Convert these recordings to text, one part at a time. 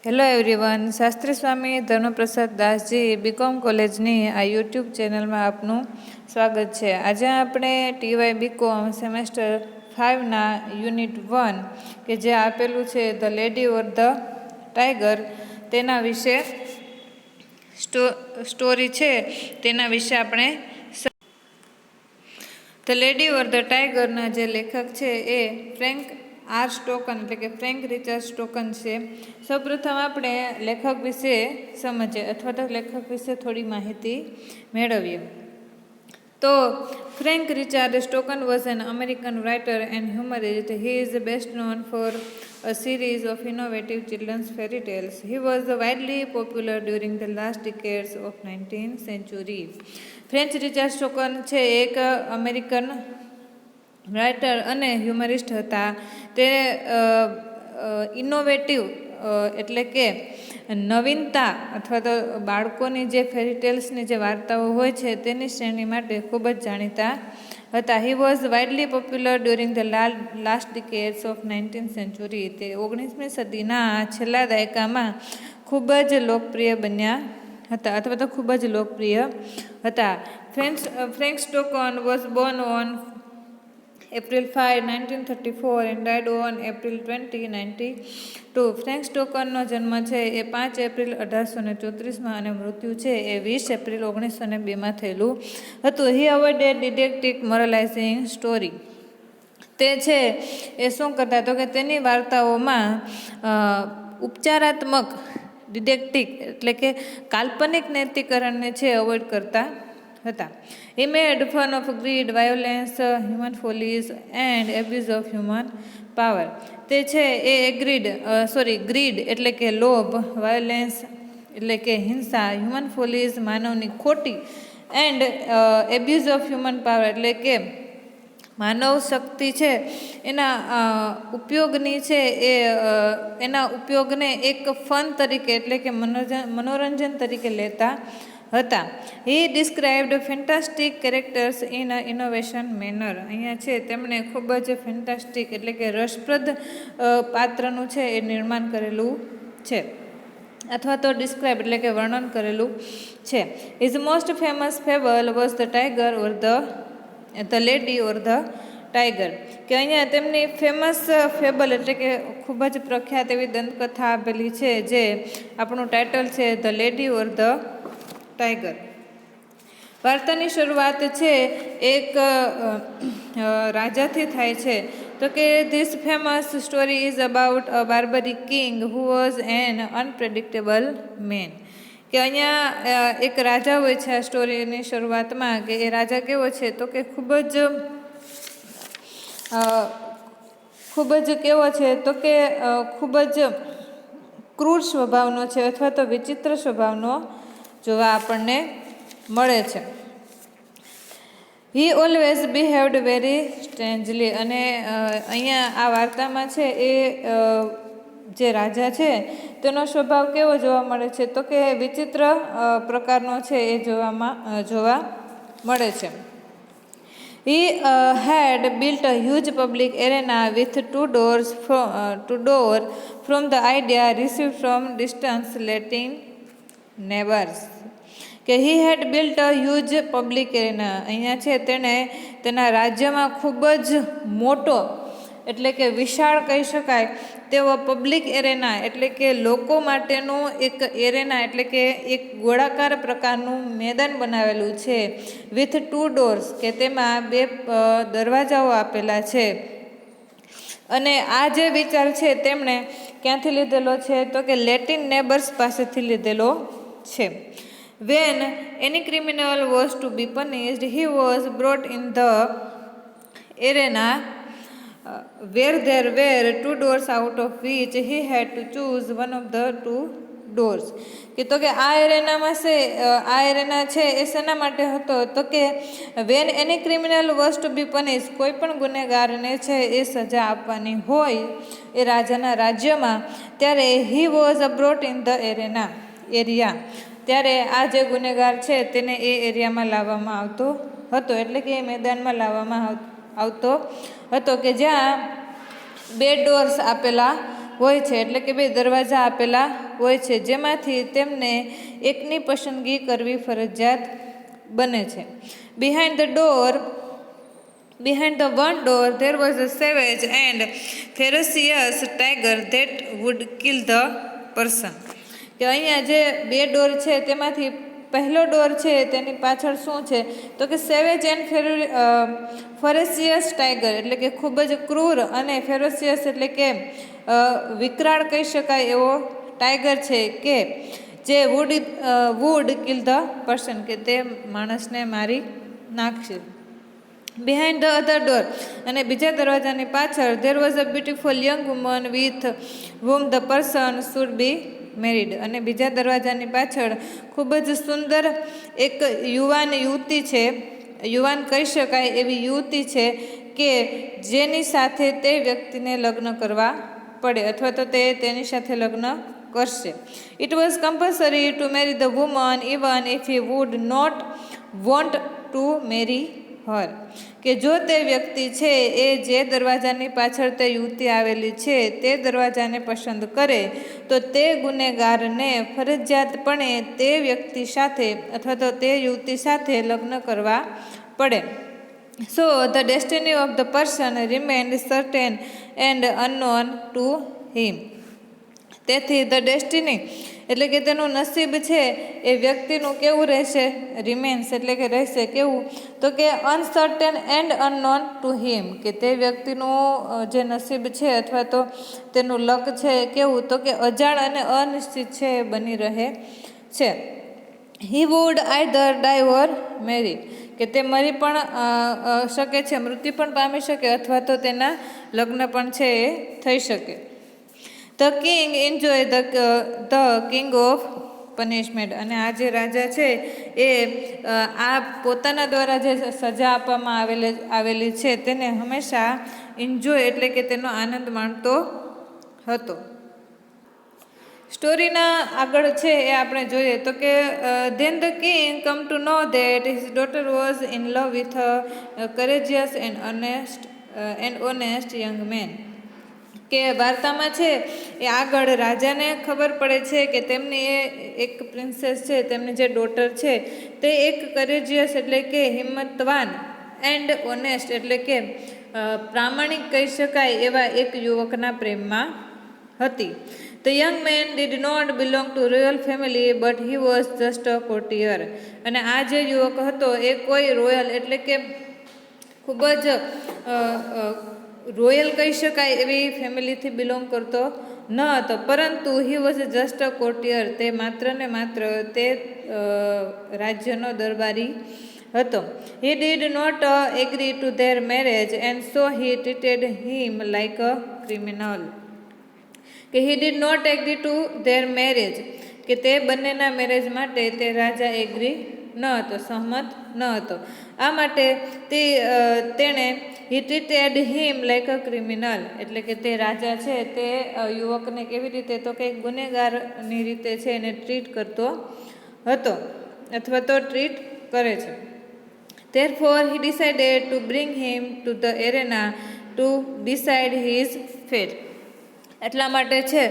Hello everyone, Shastri Swami Dharmaprasad દાસજી BCom કોલેજની આ YouTube ચેનલમાં આપનું સ્વાગત છે. આજે આપણે ટીવાય બીકોમ સેમેસ્ટર 5ના યુનિટ 1 કે જે આપેલું છે the lady or the tiger, તેના વિશે સ્ટોરી છે તેના વિશે આપણે ધ લેડી ઓર ધ ટાઈગરના જે લેખક છે એ ફ્રેન્ક આર સ્ટોકન એટલે કે ફ્રેન્ક રિચાર્ડ સ્ટોકન છે. સૌપ્રથમ આપણે લેખક વિશે સમજીએ અથવા તો લેખક વિશે થોડી માહિતી મેળવીએ. તો Frank Richard Stockton was an American writer and humorist. He is best known for a series of innovative children's fairy tales. He was widely popular during the last decades of 19th century. Frank Richard Stockton છે એક American writer અને humorist હતા. તે innovative એટલે કે નવીનતા અથવા તો બાળકોની જે ફેરીટેલ્સની જે વાર્તાઓ હોય છે તેની શ્રેણી માટે ખૂબ જ જાણીતા હતા. He was widely popular during the last decades of 19th century. તે 19મી સદીના છેલ્લા દાયકામાં ખૂબ જ લોકપ્રિય બન્યા હતા અથવા તો ખૂબ જ લોકપ્રિય હતા. Frank Stockton was born on April 5, 1934 and died on April 20, 1992. Frank સ્ટોકનનો જન્મ છે એ 5 એપ્રિલ 1834 અને મૃત્યુ છે એ 20 એપ્રિલ 1902 થયેલું હતું. હી અવોઇડેડ ડિડેક્ટિક મોરલાઇઝિંગ સ્ટોરી. તે છે એ શું કરતા તો કે તેની વાર્તાઓમાં ઉપચારાત્મક ડિડેક્ટિક એટલે કે કાલ્પનિક નૈતિકરણને છે અવોઇડ કરતા હતા. He made fun of greed, violence, human follies and abuse of human power. તે છે એ ગ્રીડ એટલે કે લોભ, વાયોલેન્સ એટલે કે હિંસા, હ્યુમન ફોલીઝ માનવની ખોટી, and abuse of human power એટલે કે માનવ શક્તિ છે એના ઉપયોગની છે એ એના ઉપયોગને એક ફન તરીકે એટલે કે મનોરંજન તરીકે લેતા હતા. He described fantastic characters in a innovation manner. અહીંયા છે તેમણે ખૂબ જ ફેન્ટાસ્ટિક એટલે કે રસપ્રદ પાત્રનું છે એ નિર્માણ કરેલું છે અથવા તો ડિસ્ક્રાઇબ એટલે કે વર્ણન કરેલું છે. His most famous fable was the tiger or the lady or the tiger. કે અહીંયા તેમની ફેમસ ફેબલ એટલે કે ખૂબ જ પ્રખ્યાત એવી દંતકથા આપેલી છે જે આપણું ટાઇટલ છે the lady or the tiger. વાર્તાની શરૂઆત છે એક રાજાથી થાય છે. તો કે this famous story is about a barbaric king who was an unpredictable man. કે અહીંયા એક રાજા હોય છે આ સ્ટોરીની શરૂઆતમાં. કે એ રાજા કેવો છે તો કે ખૂબ જ કેવો છે તો કે ખૂબ જ ક્રૂર સ્વભાવનો છે અથવા તો વિચિત્ર સ્વભાવનો જોવા આપણને મળે છે. He always behaved very strangely. અને અહીંયા આ વાર્તામાં છે એ જે રાજા છે તેનો સ્વભાવ કેવો જોવા મળે છે તો કે વિચિત્ર પ્રકારનો છે એ જોવા મળે છે. He had built a huge public arena with two doors from the idea received from distance letting neighbors. કે he had built a huge public arena. અહીંયા છે તેણે તેના રાજ્યમાં ખૂબ જ મોટો એટલે કે વિશાળ કહી શકાય તેવો પબ્લિક એરેના એટલે કે લોકો માટેનું એક એરેના એટલે કે એક ગોળાકાર પ્રકારનું મેદાન બનાવેલું છે. વિથ 2 doors કે તેમાં 2 દરવાજાઓ આપેલા છે. અને આ જે વિચાર છે તેમણે ક્યાંથી લીધેલો છે તો કે લેટિન નેબર્સ પાસેથી લીધેલો છે. When any criminal was to be punished, he was brought in the arena where there were 2 doors out of which he had to choose one of the 2 doors. કે તો કે આ એરેના છે એ શેના માટે હતો તો કે when any criminal was to be punish, કોઈ પણ ગુનેગારને છે એ સજા આપવાની હોય એ રાજાના રાજ્યમાં, ત્યારે he was brought in the area. ત્યારે આ જે ગુનેગાર છે તેને એ એરિયામાં લાવવામાં આવતો હતો એટલે કે એ મેદાનમાં લાવવામાં આવતો હતો કે જ્યાં 2 ડોર્સ આપેલા હોય છે, એટલે કે 2 દરવાજા આપેલા હોય છે, જેમાંથી તેમને એકની પસંદગી કરવી ફરજિયાત બને છે. Behind the one door there was a savage and ferocious tiger that would kill the person. કે અહીંયા જે 2 ડોર છે તેમાંથી પહેલો ડોર છે તેની પાછળ શું છે તો કે સેવેજ એન્ડ ફેરોસિયસ ટાઈગર, એટલે કે ખૂબ જ ક્રૂર, અને ફેરોસિયસ એટલે કે વિકરાળ કહી શકાય એવો ટાઈગર છે કે જે વુડ કિલ ધ પર્સન, કે તે માણસને મારી નાખશે. બિહાઇન્ડ ધ અધર ડોર, અને બીજા દરવાજાની પાછળ there was a beautiful young woman with whom the person should be married. અને બીજા દરવાજાની પાછળ ખૂબ જ સુંદર એક યુવાન કહી શકાય એવી યુવતી છે કે જેની સાથે તે વ્યક્તિને લગ્ન કરવા પડે, અથવા તો તે તેની સાથે લગ્ન કરશે. It was compulsory to marry the woman even if he would not want to marry her. કે જો તે વ્યક્તિ છે એ જે દરવાજાની પાછળ તે યુવતી આવેલી છે તે દરવાજાને પસંદ કરે તો તે ગુનેગારને ફરજિયાતપણે તે વ્યક્તિ સાથે અથવા તો તે યુવતી સાથે લગ્ન કરવા પડે. So the destiny of the person remained certain and unknown to him. તેથી ધ ડેસ્ટિની એટલે કે તેનું નસીબ છે એ વ્યક્તિનું કેવું રહેશે, રિમેન્સ એટલે કે રહેશે કેવું તો કે અનસર્ટેન એન્ડ અનનોન ટુ હિમ, કે તે વ્યક્તિનું જે નસીબ છે અથવા તો તેનું લક છે કેવું તો કે અજાણ અને અનિશ્ચિત છે એ બની રહે છે. હી વુડ આઈધર ડાય ઓર મેરી, કે તે મરી પણ શકે છે, મૃત્યુ પણ પામી શકે, અથવા તો તેના લગ્ન પણ છે એ થઈ શકે. The king enjoy the king of punishment. અને આ જે રાજા છે એ આ પોતાના દ્વારા જે સજા આપવામાં આવેલી છે તેને હંમેશા એન્જોય એટલે કે તેનો આનંદ માણતો હતો. સ્ટોરીના આગળ છે એ આપણે જોઈએ તો કે then the king come to know that his daughter was in love with a courageous and honest young man. કે વાર્તામાં છે એ આગળ રાજાને ખબર પડે છે કે તેમની એક પ્રિન્સેસ છે, તેમની જે ડોટર છે તે એક કરેજિયસ એટલે કે હિંમતવાન એન્ડ ઓનેસ્ટ એટલે કે પ્રામાણિક કહી શકાય એવા એક યુવકના પ્રેમમાં હતી. The young man did not belong to royal family but he was just a courtier. અને આ જે યુવક હતો એ કોઈ રોયલ એટલે કે ખૂબ જ રોયલ કહી શકાય એવી ફેમિલીથી બિલોંગ કરતો ન હતો, પરંતુ હી વોઝ જસ્ટ અ કોર્ટિયર, તે માત્ર ને માત્ર તે રાજ્યનો દરબારી હતો. He did not agree to their marriage and so he treated him like a criminal. કે he did not agree to their marriage, કે તે બંનેના મેરેજ માટે તે રાજા એગ્રી ન હતો, સહમત ન હતો. આ માટે તેણે he treated him like a criminal, એટલે કે તે રાજા છે તે યુવકને કેવી રીતે તો કંઈક ગુનેગારની રીતે છે એને ટ્રીટ કરતો હતો અથવા તો ટ્રીટ કરે છે. Therefore he decided to bring him to the arena to decide his fate. એટલા માટે છે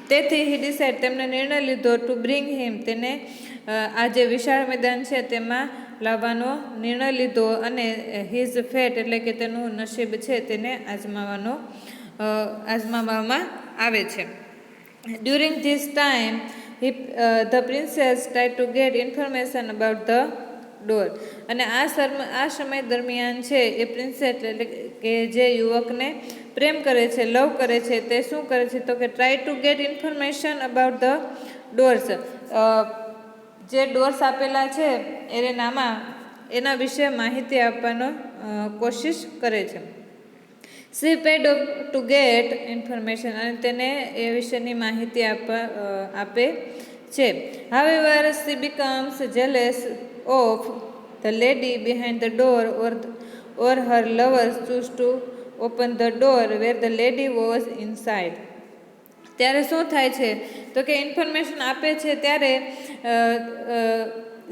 તેથી હી ડિસાઇડ તેમણે નિર્ણય લીધો ટુ બ્રિંગ હિમ, તેને આ જે વિશાળ મેદાન છે તેમાં લાવવાનો નિર્ણય લીધો અને હિઝ ફેટ એટલે કે તેનું નસીબ છે તેને આજમાવવામાં આવે છે. During this time the princess try to get information about the door. અને આ સમય દરમિયાન છે એ પ્રિન્સેસ એટલે કે જે યુવકને પ્રેમ કરે છે, લવ કરે છે, તે શું કરે છે તો કે try to get information about the doors. જે ડોર્સ આપેલા છે એરેનામાં એના વિશે માહિતી આપવાનો કોશિશ કરે છે. She paid to get information, અને તેને એ વિશેની માહિતી આપે છે. However she becomes jealous of the lady behind the door or her lovers choose to open the door where the lady was inside. ત્યારે શું થાય છે તો કે ઇન્ફોર્મેશન આપે છે ત્યારે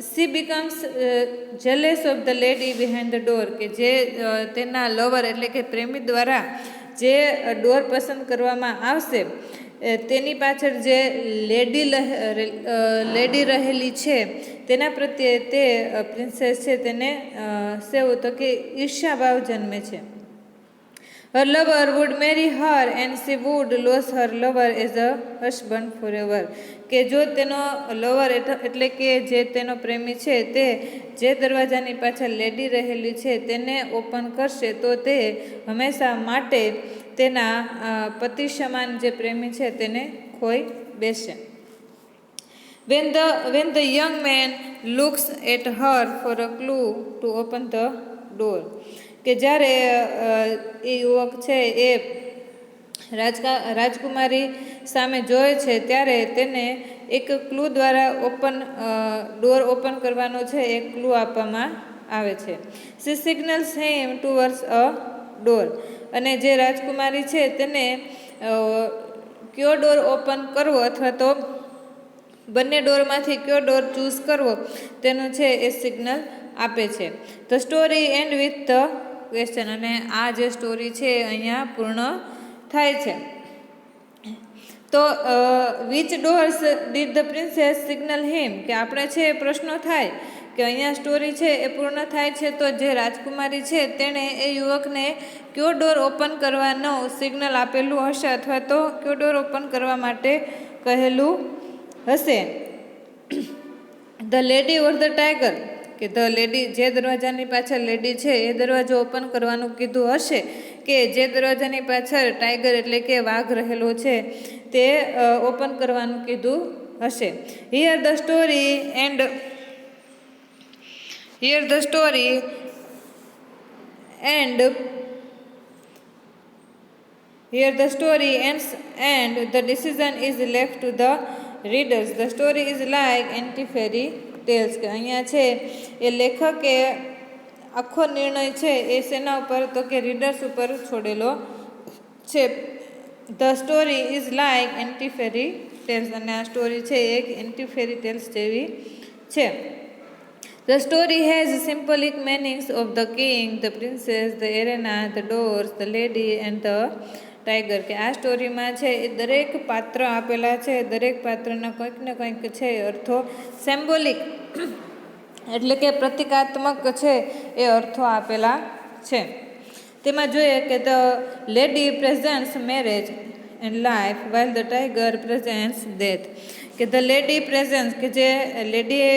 she becomes jealous of the lady behind the door, કે જે તેના લવર એટલે કે પ્રેમી દ્વારા જે ડોર પસંદ કરવામાં આવશે તેની પાછળ જે લેડી રહેલી છે તેના પ્રત્યે તે પ્રિન્સેસ છે તેને સેવું તો કે ઈર્ષ્યાભાવ જન્મે છે. Her lover would marry her and she would lose her lover as a husband forever. કે જો તેનો લવર એટલે કે જે તેનો પ્રેમી છે તે જે દરવાજાની પાછળ લેડી રહેલી છે તેને ઓપન કરશે તો તે હંમેશા માટે તેના પતિ સમાન જે પ્રેમી છે તેને ખોઈ બેસે. When the young man looks at her for a clue to open the door. કે જ્યારે એ યુવક છે એ રાજકુમારી સામે જોવે છે ત્યારે તેને એક ક્લુ દ્વારા ડોર ઓપન કરવાનો છે એક ક્લુ આપવામાં આવે છે. She signals him towards a door. અને જે રાજકુમારી છે તેને કયો ડોર ઓપન કરવો અથવા તો બંને ડોરમાંથી કયો ડોર ચૂઝ કરવો તેનું છે એ સિગ્નલ આપે છે. The story and with the question. અને આ જે સ્ટોરી છે અહીંયા પૂર્ણ થાય છે. તો which doors did the princess signal him. કે આપણે છે એ પ્રશ્નો થાય કે અહીંયા સ્ટોરી છે એ પૂર્ણ થાય છે તો જે રાજકુમારી છે તેણે એ યુવકને કયો ડોર ઓપન કરવાનો સિગ્નલ આપેલું હશે અથવા તો કયો ડોર ઓપન કરવા માટે કહેલું હશે. The lady or the tiger. કે ધ લેડી જે દરવાજાની પાછળ લેડી છે એ દરવાજો ઓપન કરવાનું કીધું હશે કે જે દરવાજાની પાછળ ટાઈગર એટલે કે વાઘ રહેલો છે તે ઓપન કરવાનું કીધું હશે. Here the story and Here the story ends and the decision is left to the readers. The story is like anti-fairy tales. કે અહીંયા છે એ લેખકે આખો નિર્ણય છે એ શેના ઉપર તો કે રીડર્સ ઉપર છોડેલો છે. The story is like anti-fairy tales. અને આ સ્ટોરી છે એક anti-fairy tales જેવી છે. The story has symbolic meanings of the king, the princess, the arena, the doors, the lady and the tiger. કે આ સ્ટોરીમાં છે એ દરેક પાત્ર આપેલા છે, દરેક પાત્રના કંઈક ને કંઈક છે અર્થો સિમ્બોલિક એટલે કે પ્રતિકાત્મક છે એ અર્થો આપેલા છે. તેમાં જોઈએ કે the lady presents marriage and life while the tiger presents death. કે ધ લેડી પ્રેઝન્સ કે જે લેડી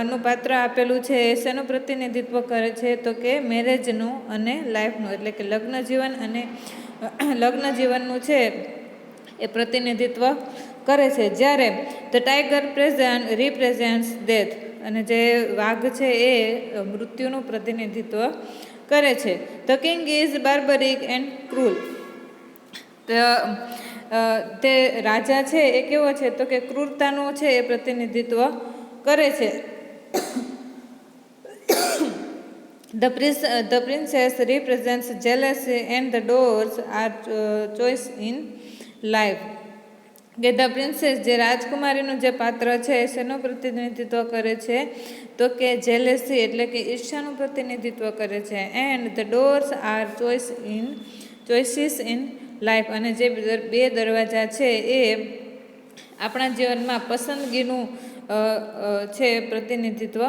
નું પાત્ર આપેલું છે એ શેનું પ્રતિનિધિત્વ કરે છે તો કે મેરેજનું અને લાઈફનું એટલે કે લગ્ન જીવનનું છે એ પ્રતિનિધિત્વ કરે છે. જ્યારે ધ ટાઈગર રિપ્રેઝેન્ટ્સ ડેથ અને જે વાઘ છે એ મૃત્યુનું પ્રતિનિધિત્વ કરે છે. The king is barbaric and cruel. તે રાજા છે એ કેવો છે તો કે ક્રૂરતાનું છે એ પ્રતિનિધિત્વ કરે છે. The princess represents jealousy and the doors are choice in life. કે ધ પ્રિન્સેસ જે રાજકુમારીનું જે પાત્ર છે શેનું પ્રતિનિધિત્વ કરે છે તો કે જેલેસી એટલે કે ઈર્ષ્યાનું પ્રતિનિધિત્વ કરે છે. And the doors are choices in life. અને જે બે દરવાજા છે એ આપણા જીવનમાં પસંદગીનું છે પ્રતિનિધિત્વ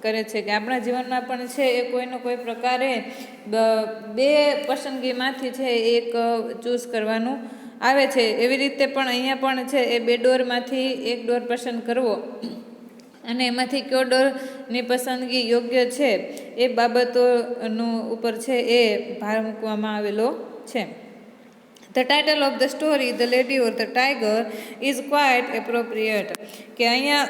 કરે છે. કે આપણા જીવનમાં પણ છે એ કોઈને કોઈ પ્રકારે બે પસંદગીમાંથી છે એક ચૂઝ કરવાનું આવે છે. એવી રીતે પણ અહીંયા પણ છે એ બે ડોરમાંથી એક ડોર પસંદ કરવો અને એમાંથી કયો ડોરની પસંદગી યોગ્ય છે એ બાબતોનું ઉપર છે એ ભાર મૂકવામાં આવેલો છે. The title of the story, The Lady or the Tiger, is quite appropriate. કે અહીંયા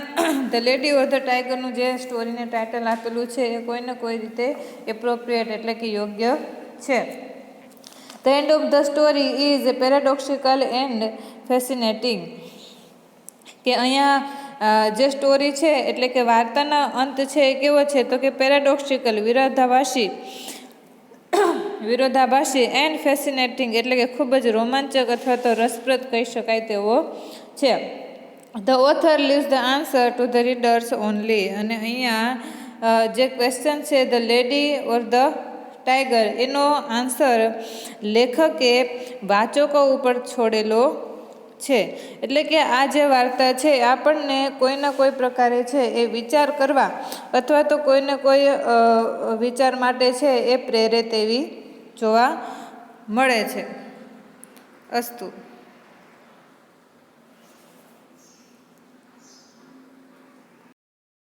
The Lady or the Tiger નું જે સ્ટોરીને ટાઇટલ આપેલું છે એ કોઈને કોઈ રીતે એપ્રોપ્રિએટ એટલે કે યોગ્ય છે. The end of the story is paradoxical and fascinating. કે અહીંયા જે સ્ટોરી છે એટલે કે વાર્તાનો અંત છે એ કેવો છે તો કે પેરાડોક્સિકલ વિરોધાભાસી એન્ડ ફેસિનેટિંગ એટલે કે ખૂબ જ રોમાંચક અથવા તો રસપ્રદ કહી શકાય તેવો છે. The author leaves the answer to the readers only. અને અહીંયા જે ક્વેશ્ચન છે the lady or the tiger એનો આન્સર લેખકે વાચકો ઉપર છોડેલો છે. એટલે કે આ જે વાર્તા છે આપણને કોઈના કોઈ પ્રકારે છે એ વિચાર કરવા અથવા તો કોઈને કોઈ વિચાર માટે છે એ પ્રેરે તેવી જોવા મળે છે. અસ્તુ.